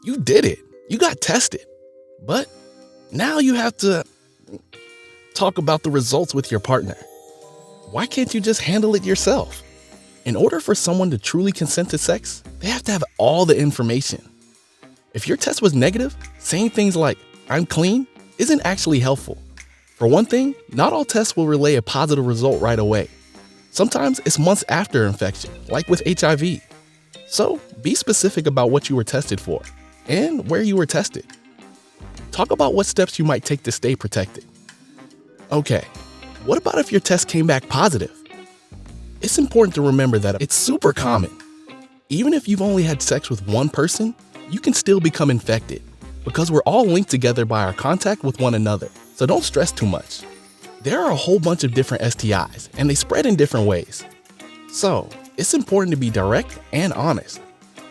You did it. You got tested. But now you have to talk about the results with your partner. Why can't you just handle it yourself? In order for someone to truly consent to sex, they have to have all the information. If your test was negative, saying things like, "I'm clean," isn't actually helpful. For one thing, not all tests will relay a positive result right away. Sometimes it's months after infection, like with HIV. So be specific about what you were tested for and where you were tested. Talk about what steps you might take to stay protected. Okay, what about if your test came back positive? It's important to remember that it's super common. Even if you've only had sex with one person, you can still become infected because we're all linked together by our contact with one another, so don't stress too much. There are a whole bunch of different STIs, and they spread in different ways. So, it's important to be direct and honest.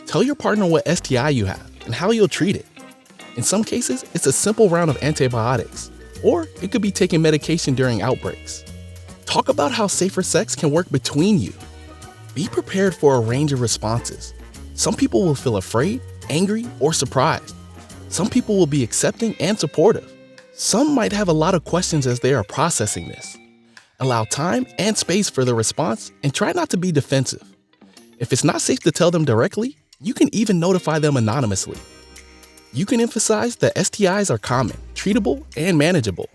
Tell your partner what STI you have and how you'll treat it. In some cases, it's a simple round of antibiotics, or it could be taking medication during outbreaks. Talk about how safer sex can work between you. Be prepared for a range of responses. Some people will feel afraid, angry, or surprised. Some people will be accepting and supportive. Some might have a lot of questions as they are processing this. Allow time and space for the response and try not to be defensive. If it's not safe to tell them directly, you can even notify them anonymously. You can emphasize that STIs are common, treatable, and manageable,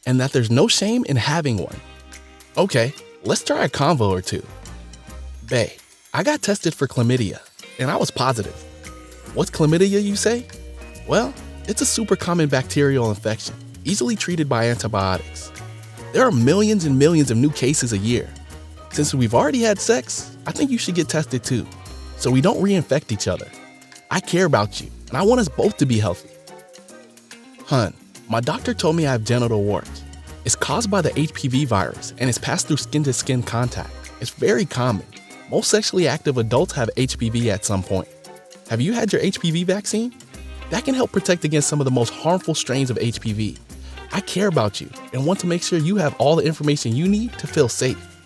and that there's no shame in having one. Okay, let's try a convo or two. Bae, I got tested for chlamydia, and I was positive. What's chlamydia, you say? Well, it's a super common bacterial infection, easily treated by antibiotics. There are millions and millions of new cases a year. Since we've already had sex, I think you should get tested too, so we don't reinfect each other. I care about you, and I want us both to be healthy. Hun, my doctor told me I have genital warts. It's caused by the HPV virus, and it's passed through skin-to-skin contact. It's very common. Most sexually active adults have HPV at some point. Have you had your HPV vaccine? That can help protect against some of the most harmful strains of HPV. I care about you and want to make sure you have all the information you need to feel safe.